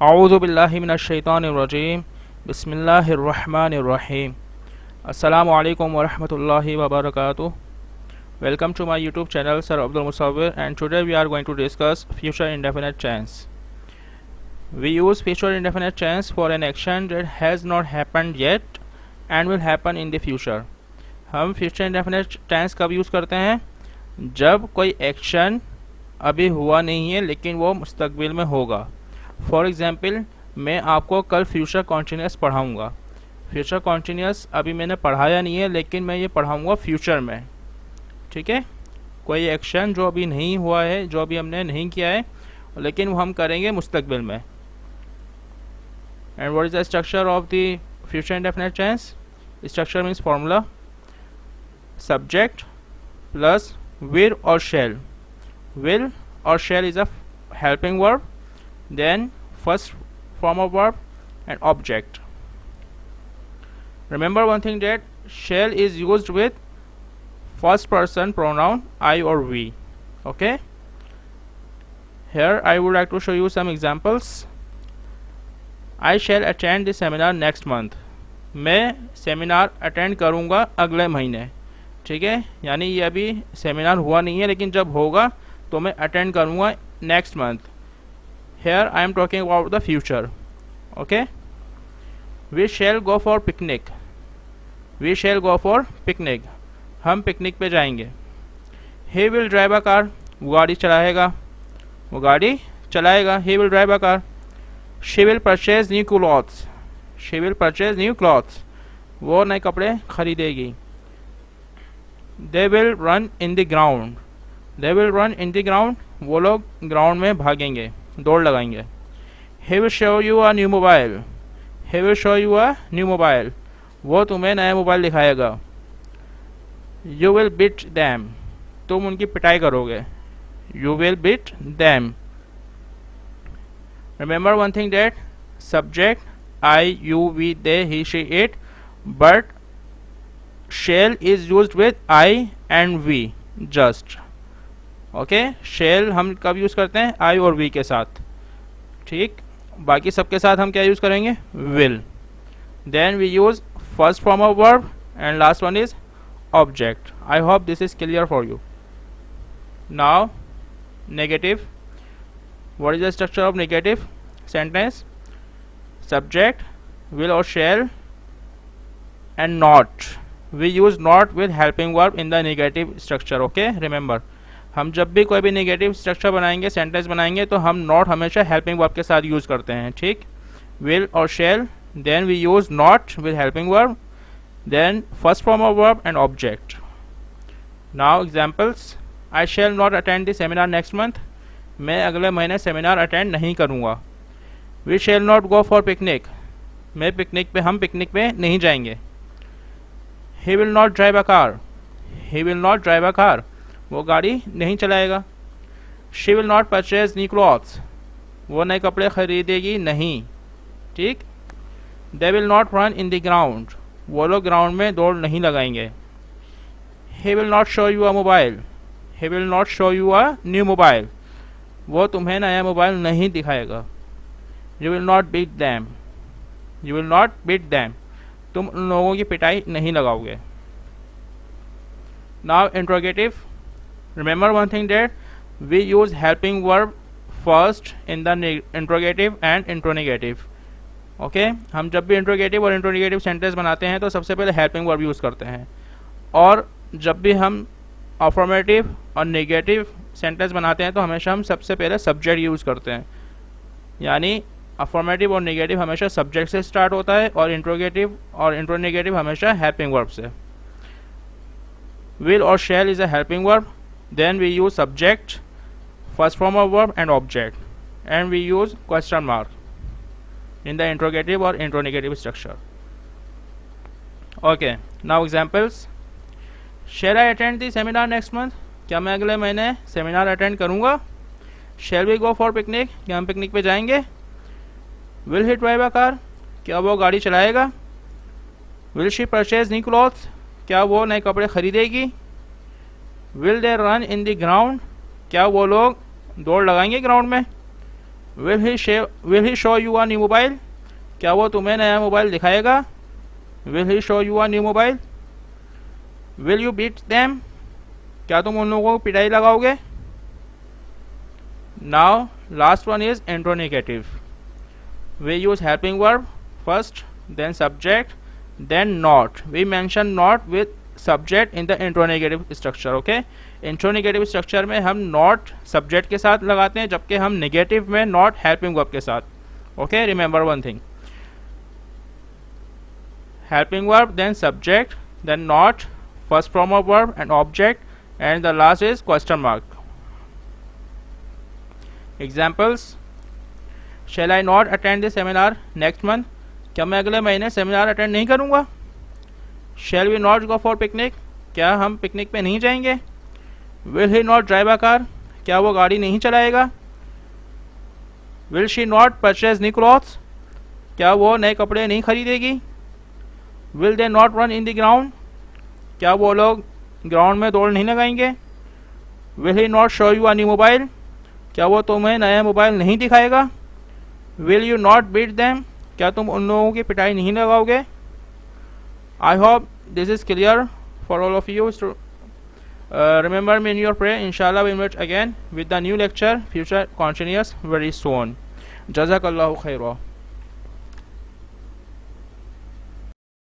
औज़ु बिल्लाहि मिनश्शैतानिर्रजीम बिस्मिल्लाहिर्रहमानिर्रहीम अस्सलामु अलैकुम वरहमतुल्लाहि वबरकातुह। Welcome to my YouTube channel Sir Abdul Musawwir, and today we are going to discuss future indefinite tense. We use future indefinite tense for an action that has not happened yet and will happen in the future. हम future indefinite tense कब use करते हैं? जब कोई action अभी हुआ नहीं है लेकिन वो मुस्तकबिल में होगा। फॉर एग्ज़ाम्पल, मैं आपको कल फ्यूचर कॉन्टीन्यूस पढ़ाऊँगा। फ्यूचर कॉन्टीन्यूस अभी मैंने पढ़ाया नहीं है लेकिन मैं ये पढ़ाऊँगा फ्यूचर में। ठीक है, कोई एक्शन जो अभी नहीं हुआ है, जो अभी हमने नहीं किया है, लेकिन वो हम करेंगे मुस्तकबिल में। And what is the structure of the future indefinite tense? Structure means formula subject plus will और शेल। विल और shall is a helping verb, then first form of verb and object. Remember one thing, that shall is used with first person pronoun I or we. Okay, here I would like to show you some examples. I shall attend the seminar next month. मैं seminar attend करूँगा अगले महीने। ठीक है, यानी ये अभी seminar हुआ नहीं है लेकिन जब होगा तो मैं अटेंड करूँगा next month. Here I am talking about the future. Okay, we shall go for picnic. We shall go for picnic. हम पिकनिक पे जाएंगे। He will drive a car. वो गाड़ी चलाएगा। वो गाड़ी चलाएगा। He will drive a car. She will purchase new clothes. She will purchase new clothes. वो नए कपड़े खरीदेगी। They will run in the ground. They will run in the ground. वो लोग ग्राउंड में भागेंगे, दौड़ लगाएंगे। He will show you a new mobile. He will show you a new mobile. वो तुम्हें नया मोबाइल दिखाएगा। You will beat them. तुम उनकी पिटाई करोगे। You will beat them. Remember one thing, that subject I, you, we, they, he, she, it, but shall is used with I and we just. Okay, shall हम कब use करते हैं? आई और we के साथ। ठीक, बाकी सबके साथ हम क्या यूज़ करेंगे? Will. Then we use first form of verb and last one is object. I hope this is clear for you. Now negative. What is the structure of negative sentence? Subject, will और shall and not. We use not with helping verb in the negative structure. Okay, remember, हम जब भी कोई भी negative structure बनाएंगे, sentence बनाएंगे, तो हम नॉट हमेशा हेल्पिंग वर्ब के साथ यूज़ करते हैं। ठीक, विल और shall, then we use not with helping verb, then first form of verb and object. Now examples. I shall not attend the seminar next month. मैं अगले महीने सेमिनार अटेंड नहीं करूँगा। We shall not go for picnic. हम picnic पे नहीं जाएंगे। He will not drive a car. He will not drive a car. वो गाड़ी नहीं चलाएगा। She will not purchase new clothes. वो नए कपड़े खरीदेगी नहीं। ठीक, they will not run in the ground. वो लोग ग्राउंड में दौड़ नहीं लगाएंगे। He will not show you a mobile. He will not show you a new mobile. वो तुम्हें नया मोबाइल नहीं दिखाएगा। You will not beat them. You will not beat them. तुम उन लोगों की पिटाई नहीं लगाओगे। Now interrogative. Remember one thing, that we use helping verb first in the interrogative and interrogative. Okay, हम जब भी interrogative और interrogative sentence बनाते हैं तो सबसे पहले helping verb यूज़ करते हैं, और जब भी हम affirmative और negative sentence बनाते हैं तो हमेशा हम सबसे पहले subject यूज़ करते हैं। यानी affirmative और negative हमेशा subject से start होता है और interrogative और interrogative हमेशा helping verb से। Will और shall is a helping verb. Then we use subject, first form of verb and object, and we use question mark in the interrogative or interrogative structure. Okay, now examples. Shall I attend the seminar next month? क्या मैं अगले महीने seminar attend करूँगा? Shall we go for picnic? क्या हम picnic पे जाएंगे? Will he drive a car? क्या वो गाड़ी चलाएगा? Will she purchase new clothes? क्या वो नए कपड़े खरीदेगी? Will they run in the ground? क्या वो लोग दौड़ लगाएंगे ग्राउंड में? Will he show you a new mobile, क्या वो तुम्हें नया मोबाइल दिखाएगा? Will he show you a new mobile. Will you beat them, क्या तुम उन लोगों को पिटाई लगाओगे? Now last one is interronegative. We use helping verb first, then subject, then not. We mention not with subject in the interronegative structure. okay, interronegative structure में हम not subject के साथ लगाते हैं, जबकि हम नेगेटिव में not helping verb के साथ. okay, remember one thing, helping verb, then subject, then not, first form of verb and object, and the last is question mark. Examples: shall I not attend the seminar next month, क्या मैं अगले महीने seminar attend नहीं करूंगा? Shall we not go for picnic, क्या हम picnic पे नहीं जाएंगे? Will he not drive a car, क्या वो गाड़ी नहीं चलाएगा? Will she not purchase new clothes, क्या वो नए कपड़े नहीं खरीदेगी? Will they not run in the ground, क्या वो लोग ग्राउंड में दौड़ नहीं लगाएंगे? Will he not show you a new mobile, क्या वो तुम्हें नया मोबाइल नहीं दिखाएगा? Will you not beat them, क्या तुम उन लोगों की पिटाई नहीं लगाओगे? I hope this is clear for all of you. Remember me in your prayer. इंशाल्लाह we meet again with the new lecture. Future continues very soon. Jazakallahu khairan.